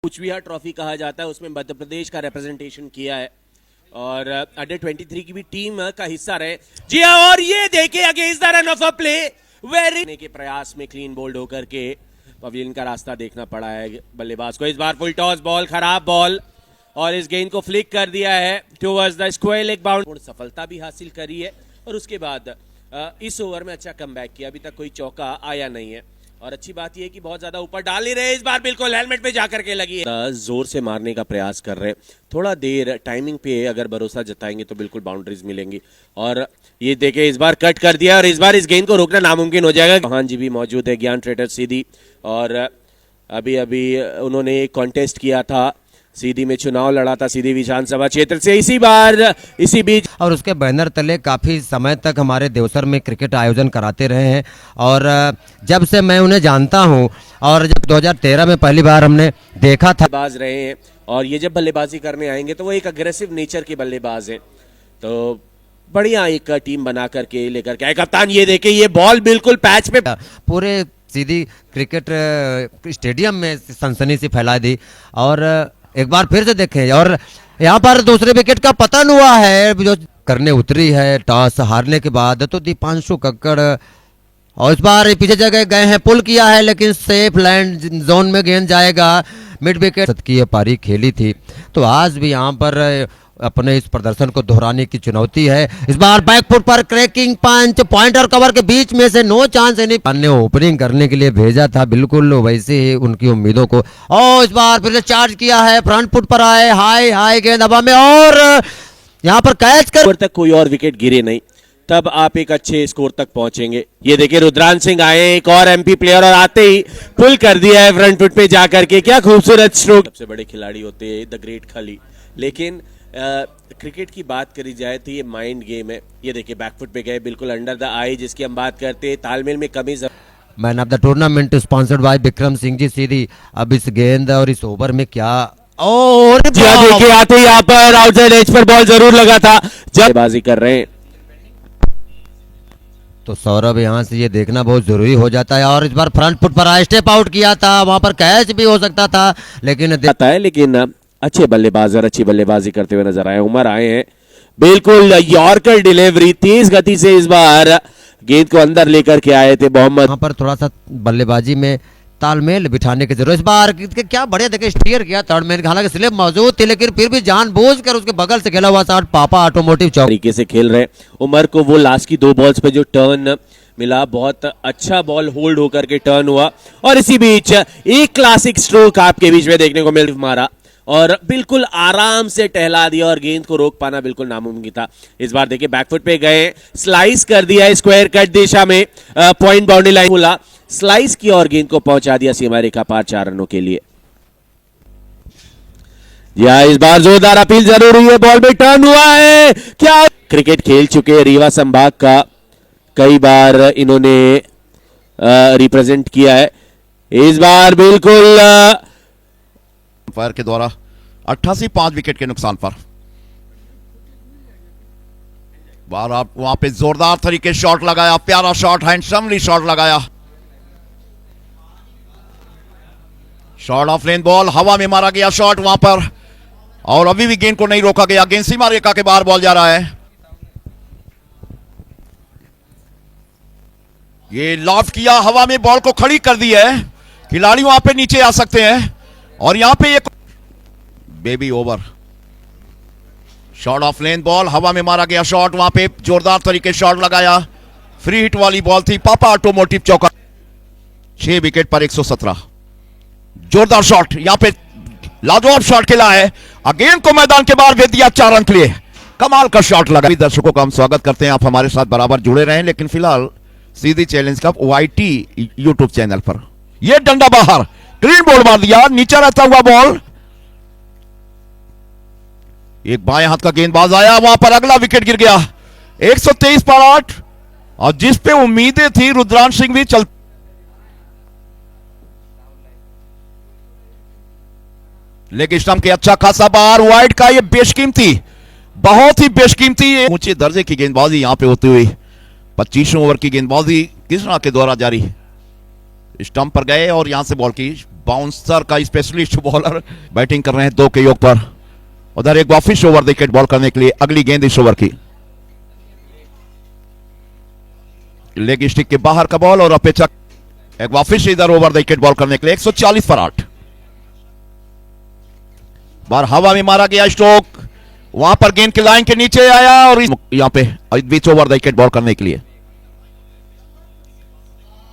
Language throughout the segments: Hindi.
कुचबिहार ट्रॉफी कहा जाता है, उसमें मध्य प्रदेश का रिप्रेजेंटेशन किया है और अंडर 23 की भी टीम का हिस्सा रहे। जी हाँ, और ये देखिए against the run of a play very के प्रयास में क्लीन बोल्ड होकर के पवेलियन का रास्ता देखना पड़ा है बल्लेबाज को। इस बार फुल टॉस बॉल, खराब बॉल और इस गेंद को फ्लिक कर दिया है towards the square leg bound. सफलता भी हासिल करी है और उसके बाद इस ओवर में अच्छा कमबैक किया। अभी तक कोई चौका आया नहीं है और अच्छी बात यह है कि बहुत ज्यादा ऊपर डाल नहीं रहे। इस बार बिल्कुल हेलमेट पे जाकर के लगी है, जोर से मारने का प्रयास कर रहे हैं। थोड़ा देर टाइमिंग पे अगर भरोसा जताएंगे तो बिल्कुल बाउंड्रीज मिलेंगी। और ये देखे इस बार कट कर दिया और इस बार इस गेंद को रोकना नामुमकिन हो जाएगा। महान जी भी मौजूद है, ज्ञान ट्रेडर सीधी, और अभी अभी उन्होंने एक कॉन्टेस्ट किया था, सीधी में चुनाव लड़ा था सीधी विधानसभा क्षेत्र से इसी बीच और उसके बैनर तले काफ़ी समय तक हमारे देवसर में क्रिकेट आयोजन कराते रहे हैं। और जब से मैं उन्हें जानता हूं और जब 2013 में पहली बार हमने देखा था बल्लेबाज रहे हैं और ये जब बल्लेबाजी करने आएंगे तो वो एक अग्रेसिव नेचर के बल्लेबाज हैं। तो बढ़िया एक टीम बना करके लेकर के आए। कप्तान ये देखे ये बॉल बिल्कुल पैच पे पूरे सीधी क्रिकेट स्टेडियम में सनसनी सी फैला दी। और एक बार फिर से देखें और यहाँ पर दूसरे विकेट का पतन हुआ है जो करने उतरी है टॉस हारने के बाद। तो दीपांशु कक्कड़ और इस बार पीछे जगह गए हैं, पुल किया है लेकिन सेफ लैंड जोन में गेंद जाएगा। मिड विकेट की ये पारी खेली थी तो आज भी यहाँ पर अपने इस प्रदर्शन को दोहराने की चुनौती है। इस बार बैकफुट पर क्रैकिंग पंच, पॉइंटर कवर के बीच में से नो चांस एनी। ने ओपनिंग करने के लिए भेजा था, बिल्कुल वैसे ही उनकी उम्मीदों को। और इस बार फिर से चार्ज किया है, फ्रंट फुट पर आए, हाई गेंद हवा में और यहाँ पर कैच कर तक कोई और विकेट गिरे नहीं, तब आप एक अच्छे स्कोर तक पहुंचेंगे। ये देखिए रुद्रांश सिंह आए, एक और एमपी प्लेयर, और आते ही पुल कर दिया है फ्रंट फुट पे जाकर के। क्या खूबसूरत स्ट्रोक। सबसे बड़े खिलाड़ी होते हैं द ग्रेट खली, लेकिन क्रिकेट की बात करी जाए तो ये माइंड गेम है। ये देखिए बैकफुट पे गए बिल्कुल अंडर द आई, जिसकी हम बात करते हैं तालमेल में कमी। Man of the tournament sponsored by Vikram Singh ji Sidhi. अब इस गेंद और इस ओवर में क्या और देखिए आते ही यहाँ पर आउटसाइड एज पर बॉल जरूर लगा था जब बाजी कर रहे हैं। तो सौरभ यहाँ से ये देखना बहुत जरूरी हो जाता है। और इस बार फ्रंट फुट पर आए, स्टेप आउट किया था, वहां पर कैच भी हो सकता था लेकिन अच्छे बल्लेबाज और अच्छी बल्लेबाजी करते हुए नजर आए। उमर आए हैं, बिल्कुल यॉर्कर डिलीवरी तेज गति से इस बार गेंद को अंदर लेकर के आए थे मोहम्मद। वहां पर थोड़ा सा बल्लेबाजी में तालमेल बिठाने की जरूरत। इस बार क्या बढ़िया देखे स्टीयर किया थर्ड मैन, हालांकि स्लिप मौजूद थी लेकिन फिर भी जानबूझकर उसके बगल से खेला हुआ शॉट पापा ऑटोमोटिव चौक तरीके से खेल रहे। उमर को वो लास्ट की 2 बॉल्स पे जो टर्न मिला, बहुत अच्छा बॉल होल्ड होकर के टर्न हुआ और इसी बीच एक क्लासिक स्ट्रोक आपके बीच में देखने को मिल मारा और बिल्कुल आराम से टहला दिया और गेंद को रोक पाना बिल्कुल नामुमकिन था। इस बार देखिए बैकफुट पे गए, स्लाइस कर दिया स्क्वायर कट दिशा में, पॉइंट बाउंड्री लाइन बोला, स्लाइस की और गेंद को पहुंचा दिया सीमा रेखा पार 4 रनों के लिए। या इस बार जोरदार अपील जरूर हुई है, बॉल में टर्न हुआ है। क्या क्रिकेट खेल चुके रीवा संभाग का कई बार इन्होंने रिप्रेजेंट किया है। इस बार बिल्कुल फायर के द्वारा 88 5 विकेट के नुकसान पर बार आप वहां पे जोरदार तरीके शॉट लगाया, प्यारा शॉट, हैंडसमली शॉट लगाया, शॉट ऑफ लेन बॉल, हवा में मारा गया शॉट वहां पर और अभी भी गेंद को नहीं रोका गया। गेंद सीमा रेखा के बाहर बॉल जा रहा है। ये लॉफ्ट किया, हवा में बॉल को खड़ी कर दी है, खिलाड़ी वहां पे नीचे आ सकते हैं और यहां पे एक baby over, shot of lane ball, हवा में मारा गया शॉट, वहां पे जोरदार तरीके शॉट लगाया, फ्री हिट वाली बॉल थी, पापा ऑटोमोटिव चौका। 6 विकेट पर 117, जोरदार शॉट, यहां पे लाजवाब शॉट खेला है, गेंद को मैदान के बाहर भेज दिया 4 रन के लिए, कमाल का शॉट लगा। दर्शकों का हम स्वागत करते हैं, आप हमारे साथ बराबर जुड़े रहें, लेकिन फिलहाल Sidhi challenge cup YT YouTube channel पर यह डंडा बाहर, ग्रीन बोर्ड मार दिया, नीचे रहता हुआ बॉल, एक बाएं हाथ का गेंदबाज आया, वहां पर अगला विकेट गिर गया। 123 पर 8 और जिस पे उम्मीदें थी रुद्रांश सिंह भी चल लेकिन स्टंप के अच्छा खासा बार वाइड का, ये बेशकीमती, बहुत ही बेशकीमती ऊंचे दर्जे की गेंदबाजी यहां पे होती हुई 25वें ओवर की गेंदबाजी कृष्णा के द्वारा जारी। स्टंप पर गए और यहां से बॉल की बाउंसर का स्पेशलिस्ट बॉलर बैटिंग कर रहे हैं 2 के योग पर। उधर एक वापिस ओवर विकेट बॉल करने के लिए अगली गेंद इस ओवर की लेग स्टिक के बाहर का बॉल और अपेक्षा एक वापिस इधर ओवर विकेट बॉल करने के लिए 140 पर 8 बार हवा में मारा गया स्ट्रोक, वहां पर गेंद की लाइन के नीचे आया और यहां पे बीच ओवर विकेट बॉल करने के लिए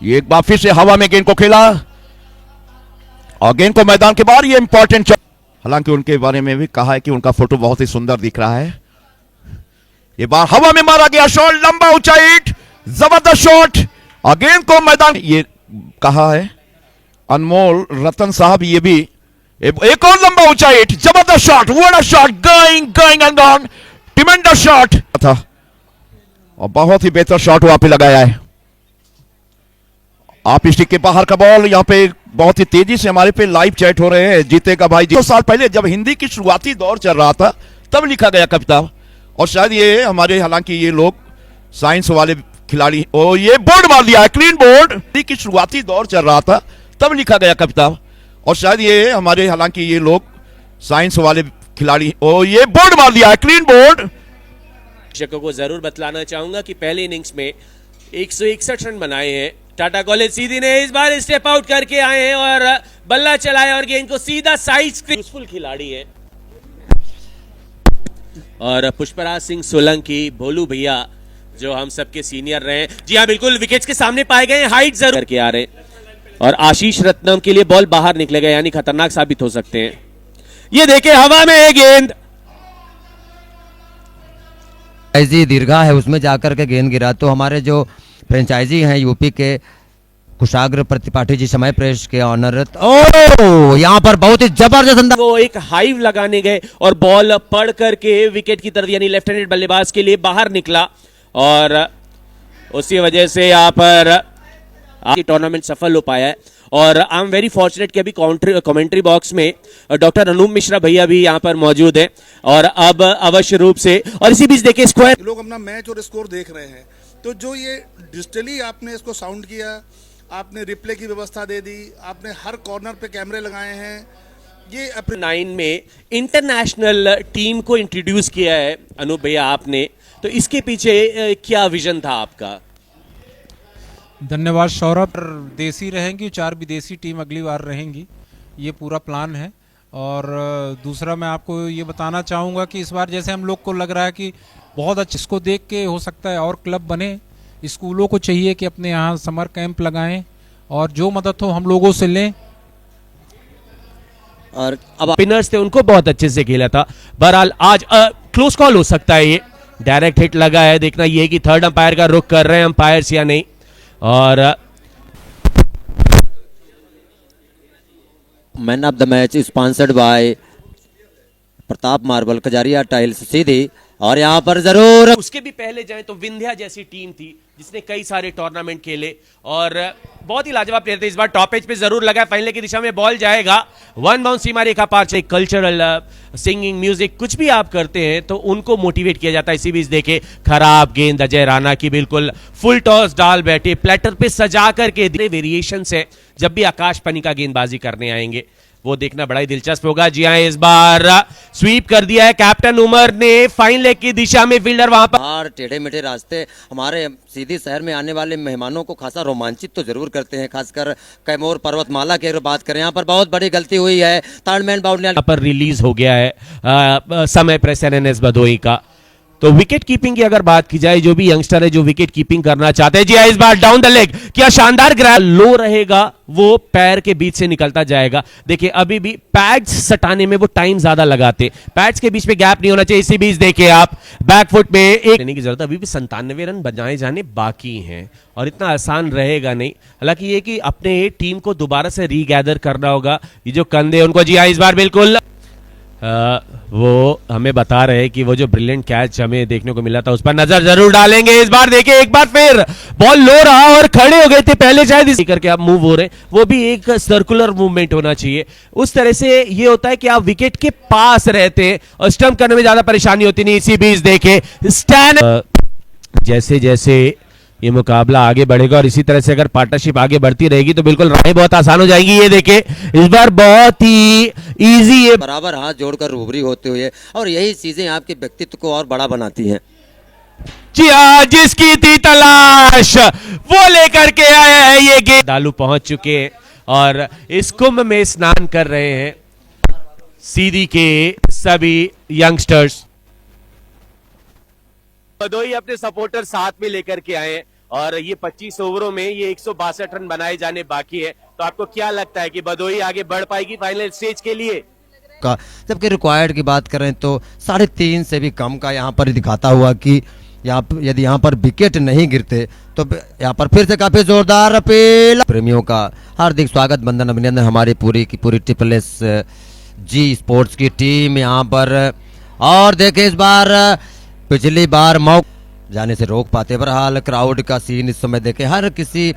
ये एक बार फिर से हवा में गेंद को खेला और गेंद को मैदान के बाहर। ये इंपॉर्टेंट, हालांकि उनके बारे में भी कहा है कि उनका फोटो बहुत ही सुंदर दिख रहा है। ये बार हवा में मारा गया शॉट, लंबा ऊंचाई, जबरदस्त शॉट और गेंद को मैदान, ये कहा है अनमोल रतन साहब, ये भी एक और लंबा ऊंचाई, जबरदस्त shot, what a shot, going and gone, tremendous shot था और बहुत ही बेहतर शॉट वहां पे लगाया है। आप स्टिक के बाहर का बॉल, यहां पे बहुत ही तेजी से हमारे पे लाइव चैट हो रहे हैं। जीतेगा भाई 2 साल पहले जब हिंदी की शुरुआती दौर चल रहा था तब लिखा गया कविता, और शायद ये हमारे, हालांकि ये लोग साइंस वाले खिलाड़ी, ओ ये बोर्ड मार दिया है, क्लीन बोर्ड। हिंदी की शुरुआती दौर चल रहा था तब लिखा गया कविता, और शायद ये हमारे, हालांकि ये लोग साइंस वाले खिलाड़ी, ओ ये बोर्ड मार दिया है, क्लीन बोर्ड। दर्शकों को जरूर बतलाना चाहूंगा कि पहले इनिंग्स में 161 रन बनाए हैं टाटा कॉलेज सीधी ने। इस बार स्टेप आउट करके आए हैं और बल्ला चलाया और गेंद को सीधा साइड स्क्रीन, यूजफुल खिलाड़ी है। और पुष्पराज सिंह सोलंकी, भोलू भैया जो हम सबके सीनियर रहे, जी हाँ बिल्कुल, विकेट्स के सामने पाए गए, हाइट जरूर करके आ रहे, और आशीष रत्नम के लिए बॉल बाहर निकलेगा, यानी खतरनाक साबित हो सकते हैं। ये देखे हवा में है गेंद, ऐसी दीर्घा है उसमें जाकर के गेंद गिरा, तो हमारे जो फ्रेंचाइजी हैं यूपी के कुशाग्र प्रतिपाठी जी समय प्रेस के ऑनर, ओ यहाँ पर बहुत ही जबरदस्त अंदाज, वो एक हाइव लगाने गए और बॉल पड़ करके विकेट की तरफ, यानी लेफ्ट हैंडेड बल्लेबाज के लिए बाहर निकला, और उसी वजह से यहाँ पर टूर्नामेंट सफल हो पाया है। और आई एम वेरी फॉर्चुनेट कि अभी कमेंट्री बॉक्स में डॉक्टर अनूप मिश्रा भैया भी यहाँ पर मौजूद है, और अब अवश्य रूप से, और इसी बीच देखिए स्क्वायर, लोग अपना मैच और स्कोर देख रहे हैं, तो जो ये डिजिटली आपने इसको साउंड किया, आपने रिप्ले की व्यवस्था दे दी, आपने हर कॉर्नर पे कैमरे लगाए हैं, ये अपने 9 में इंटरनेशनल टीम को इंट्रोड्यूस किया है अनूप भैया आपने, तो इसके पीछे क्या विजन था आपका? धन्यवाद सौरभ। देसी रहेंगी, 4 विदेशी टीम अगली बार रहेंगी, ये पूरा प्लान है। और दूसरा मैं आपको ये बताना चाहूँगा कि इस बार जैसे हम लोग को लग रहा है कि बहुत अच्छा, इसको देख के हो सकता है और क्लब बने, स्कूलों को चाहिए कि अपने यहाँ समर कैंप लगाएं और जो मदद हो हम लोगों से लें। और अब स्पिनर्स थे उनको बहुत अच्छे से खेला था। बहरहाल आज क्लोज कॉल हो सकता है, ये डायरेक्ट हिट लगा है, देखना ये है कि थर्ड अंपायर का रुख कर रहे हैं अंपायर्स या नहीं। और man of the match sponsored by Pratap marble, Kajaria tiles Sidhi, और यहाँ पर जरूर उसके भी पहले जाएं तो विंध्या जैसी टीम थी जिसने कई सारे टूर्नामेंट खेले और बहुत ही लाजवाब प्लेयर थे। इस बार टॉप एज पे जरूर लगा, फाइनल की दिशा में बॉल जाएगा, 1 बाउंस सीमा रेखा पार से। कल्चरल सिंगिंग म्यूजिक कुछ भी आप करते हैं तो उनको मोटिवेट किया जाता है। इसी बीच देखे खराब गेंद अजय राणा की, बिल्कुल फुल टॉस डाल बैठे, प्लेटर पे सजा करके। वेरिएशन है जब भी आकाश पनी का गेंदबाजी करने आएंगे वो देखना बड़ा ही दिलचस्प होगा। जी हाँ, इस बार स्वीप कर दिया है कैप्टन उमर ने, फाइन लेग की दिशा में फील्डर वहां पर। टेढ़े मेढ़े रास्ते हमारे सीधी शहर में आने वाले मेहमानों को खासा रोमांचित तो जरूर करते हैं, खासकर कैमोर पर्वतमाला की अगर बात करें, यहाँ पर बहुत बड़ी गलती हुई है। थर्ड मैन बाउंड्री पर रिलीज हो गया है समय प्रेस एनएस भदोही का। तो विकेट कीपिंग की अगर बात की जाए, जो भी यंगस्टर है जो विकेट कीपिंग करना चाहते हैं, जी हाँ, इस बार डाउन द लेग, क्या शानदार ग्रैब, लो रहेगा वो पैर के बीच से निकलता जाएगा। देखिए अभी भी पैड्स सटाने में वो टाइम ज्यादा लगाते, पैड्स के बीच में गैप नहीं होना चाहिए। इसी बीच देखिए आप बैकफुट में एक लेने की जरूरत, अभी भी 97 रन बनाए जाने बाकी हैं और इतना आसान रहेगा नहीं। हालांकि ये कि अपने टीम को दोबारा से रीगैदर करना होगा। ये जो कंधे उनको, जी हाँ, इस बार बिल्कुल वो हमें बता रहे हैं कि वो जो ब्रिलियंट कैच हमें देखने को मिला था उस पर नजर जरूर डालेंगे। इस बार देखिए एक बार फिर बॉल लो रहा और खड़े हो गए थे पहले, शायद इसी करके आप मूव हो रहे, वो भी एक सर्कुलर मूवमेंट होना चाहिए। उस तरह से ये होता है कि आप विकेट के पास रहते हैं और स्टंप करने में ज्यादा परेशानी होती नहीं। इसी बीच देखे स्टैंड, जैसे जैसे ये मुकाबला आगे बढ़ेगा और इसी तरह से अगर पार्टनरशिप आगे बढ़ती रहेगी तो बिल्कुल राहें बहुत आसान हो जाएंगी। ये देखे इस बार बहुत ही इजी है, बराबर हाथ जोड़कर रूबरी होते हुए, और यही चीजें आपके व्यक्तित्व को और बड़ा बनाती हैं। जी हाँ, जिसकी थी तलाश वो लेकर के आया है ये गेंद। दालू पहुंच चुके हैं और इस कुंभ में स्नान कर रहे हैं सीधी के सभी यंगस्टर्स। भदोही अपने सपोर्टर साथ में लेकर के आए हैं और ये 25 ओवरों में ये 162 रन बनाए जाने बाकी है। तो आपको क्या लगता है कि भदोही आगे बढ़ पाएगी फाइनल स्टेज के लिए? का जबकि रिक्वायर्ड की बात करें तो 3.5 से भी कम का यहाँ पर दिखाता हुआ कि यदि यहाँ पर विकेट नहीं गिरते तो यहाँ पर फिर से काफी जोरदार अपील। प्रेमियों का हार्दिक स्वागत, वंदन, अभिनंदन हमारी पूरी की पूरी ट्रिपल-एस जी स्पोर्ट्स की टीम यहाँ पर। और देखे इस बार पिछली बार मौका जाने से रोक पाते, बहरहाल क्राउड का सीन इस समय देखे हर किसी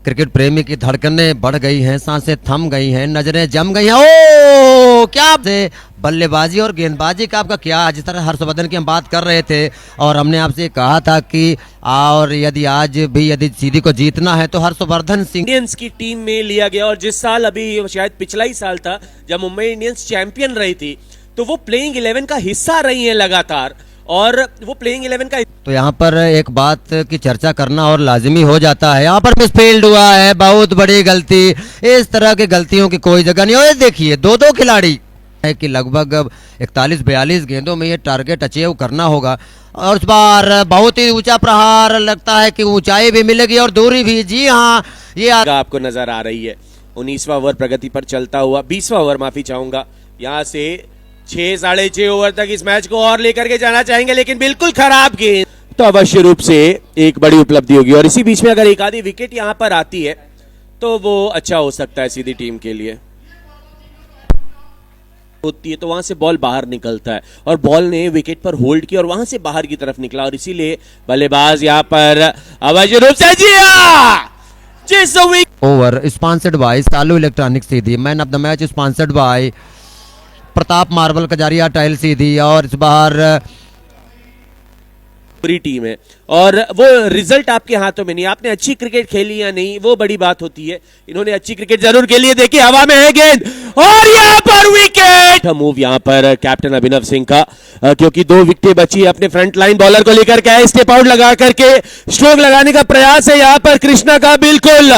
क्रिकेट प्रेमी की धड़कनें बढ़ गई हैं, सांसें थम गई हैं, नजरें जम गई हैं। ओ क्या से बल्लेबाजी और गेंदबाजी का आपका क्या, जिस तरह हर्षवर्धन की हम बात कर रहे थे और हमने आपसे कहा था कि और यदि सीधी को जीतना है तो हर्षवर्धन सिंह इंडियंस की टीम में लिया गया। और जिस साल अभी शायद पिछला ही साल था जब मुंबई इंडियंस चैंपियन रही थी तो वो प्लेइंग 11 का हिस्सा रही है लगातार, और वो प्लेइंग 11 का तो यहाँ पर एक बात की चर्चा करना और लाजिमी हो जाता है। यहाँ पर मिसफील्ड हुआ है, बहुत बड़ी गलती। इस तरह की गलतियों की कोई जगह नहीं। और देखिए दो खिलाड़ी है कि लगभग 41-42 गेंदों में ये टारगेट अचीव करना होगा और इस बार बहुत ही ऊंचा प्रहार, लगता है कि ऊंचाई भी मिलेगी और दूरी भी। जी हाँ, ये आपको नजर आ रही है। 19वां ओवर प्रगति पर चलता हुआ, 20वां ओवर माफी चाहूंगा, यहाँ से 6-6.5 ओवर तक इस मैच को और लेकर के जाना चाहेंगे, लेकिन बिल्कुल खराब गेंद। तो अवश्य रूप से एक बड़ी उपलब्धि होगी और इसी बीच में अगर एक आधी विकेट यहां पर आती है तो वो अच्छा हो सकता है सीधी टीम के लिए। होती है तो वहां से बॉल बाहर निकलता है और बॉल ने विकेट पर होल्ड किया और वहां से बाहर की तरफ निकला और इसीलिए बल्लेबाज यहां पर अवश्य रूप से जिस over sponsored by Salu electronic Sidhi. Man of the match sponsored by Pratap marble Kajaria tile Sidhi. और इस बार पूरी टीम है और वो रिजल्ट आपके हाथों में नहीं। आपने अच्छी क्रिकेट खेली या नहीं वो बड़ी बात होती है, इन्होंने अच्छी क्रिकेट जरूर खेली है। देखिए हवा में है गेंद और यहाँ पर विकेट। मूव यहाँ पर कैप्टन अभिनव सिंह का, क्योंकि 2 विकेटें बची अपने फ्रंट लाइन बॉलर को लेकर के स्टेप आउट लगा करके स्ट्रोक लगाने का प्रयास है यहाँ पर कृष्णा का। बिल्कुल